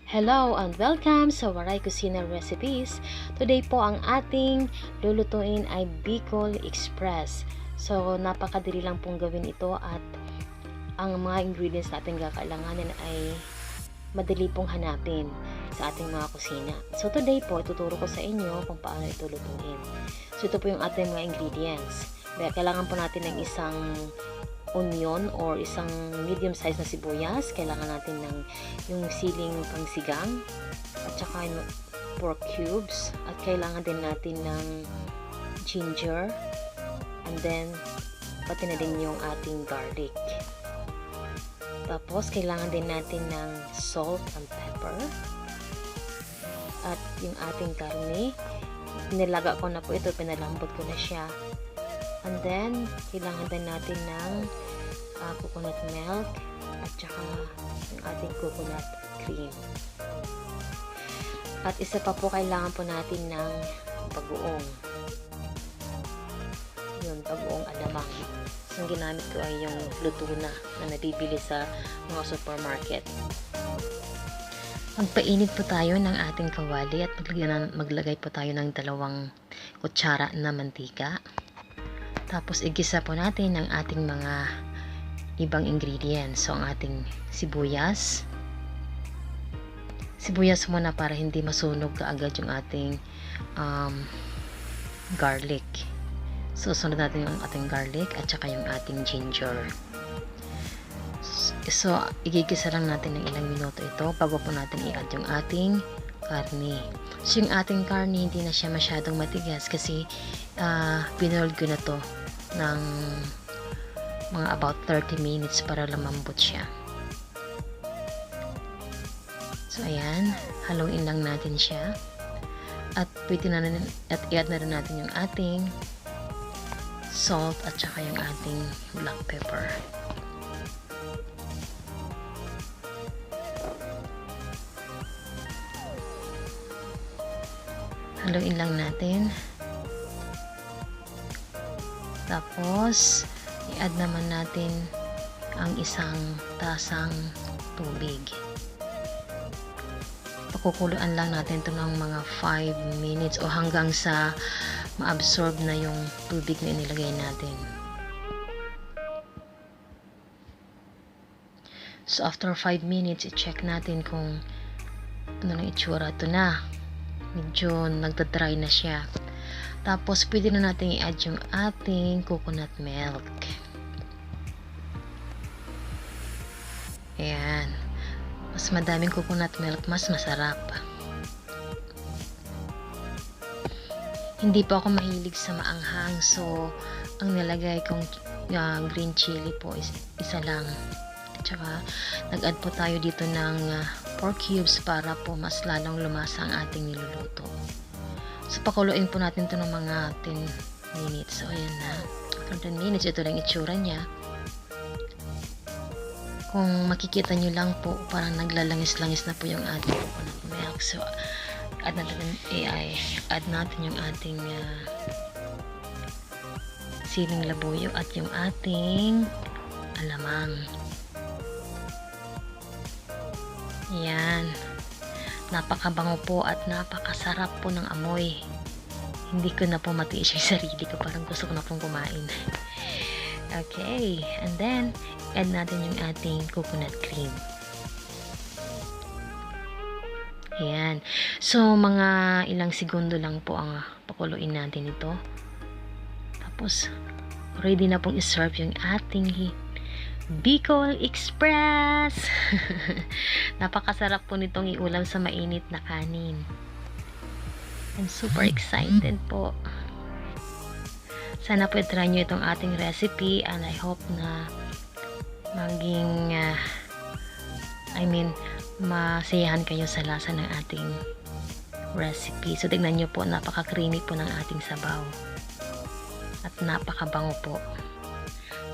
Hello and welcome sa Waray Kusina Recipes. Today po ang ating lulutuin ay Bicol Express. So napakadali lang pong gawin ito at ang mga ingredients natin kakailanganin ay madali pong hanapin sa ating mga kusina. So today po ituturo ko sa inyo kung paano ito lutuin. So ito po yung ating mga ingredients. Kailangan po natin ng isang onion or isang medium size na sibuyas. Kailangan natin ng yung siling pangsigang at saka yung pork cubes at kailangan din natin ng ginger and then pati na din yung ating garlic. Tapos kailangan din natin ng salt and pepper at yung ating karne. Nilaga ko na po ito, pinalambot ko na siya. And then, kailangan din natin ng coconut milk at saka yung ating coconut cream. At isa pa po, kailangan po natin ng bagoong. Yun, bagoong alamang. So, ang ginamit ko ay yung luto na nabibili sa mga supermarket. Magpainit po tayo ng ating kawali at maglagay po tayo ng 2 kutsara na mantika. Tapos igisa po natin ang ating mga ibang ingredients. So ang ating sibuyas. Sibuyas muna para hindi masunog kaagad yung ating garlic. So sunod natin yung ating garlic at saka yung ating ginger. So igigisa lang natin ng ilang minuto ito bago po natin i-add yung ating karne. So yung ating karne hindi na siya masyadong matigas kasi binoiled ko na to ng mga about 30 minutes para lumambot siya. So ayan, haluin lang natin siya at pwede na at i-add na rin natin yung ating salt at saka yung ating black pepper. Haluin lang natin. Tapos, i-add naman natin ang 1 tasang tubig. Pakukuluan lang natin ito ng mga 5 minutes o hanggang sa ma-absorb na yung tubig na inilagay natin. So, after 5 minutes, i-check natin kung ano na itsura. Ito na. Medyo nagda-dry na siya. Tapos pwede na natin i-add yung ating coconut milk. Ayan. Mas madaming coconut milk, mas masarap. Hindi pa ako mahilig sa maanghang, so ang nilagay kong green chili po is isa lang. At saka nag-add po tayo dito ng pork cubes para po mas lalong lumasa ang ating niluluto. So pakuluin po natin ito ng mga 10 minutes. So ayan na. After 10 minutes, ito lang itsura niya. Kung makikita nyo lang po, parang naglalangis-langis na po yung ating coconut milk. So add natin yung ating siling labuyo at yung ating alamang. Yan. Napakabango po at napakasarap po ng amoy. Hindi ko na po matiis yung sarili ko. Parang gusto ko na pong kumain. Okay. And then, add natin yung ating coconut cream. Ayan. So, mga ilang segundo lang po ang pakuluin natin ito. Tapos, ready na pong iserve yung ating Bicol Express! Napakasarap po nitong iulam sa mainit na kanin. I'm super excited po. Sana po i-try nyo itong ating recipe and I hope na maging masayahan kayo sa lasa ng ating recipe. So tignan nyo po, napaka-creamy po ng ating sabaw. At napakabango po.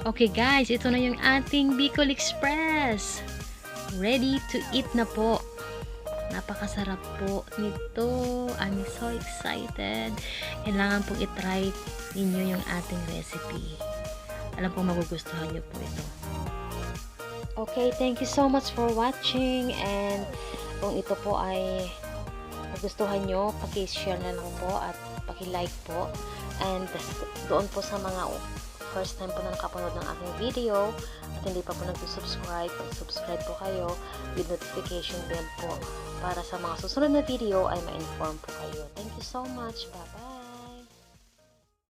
Okay guys, ito na yung ating Bicol Express. Ready to eat na po. Napakasarap po nito. I'm so excited. Kailangan pong itry ninyo yung ating recipe. Alam po magugustuhan nyo po ito. Okay, thank you so much for watching and Kung ito po ay nagustuhan nyo, paki-share na lang po at paki-like po. And doon po sa mga first time po na nakapanood ng aking video at hindi pa po nag-subscribe, subscribe po kayo with notification bell po para sa mga susunod na video ay ma-inform po kayo. Thank you so much. Bye-bye.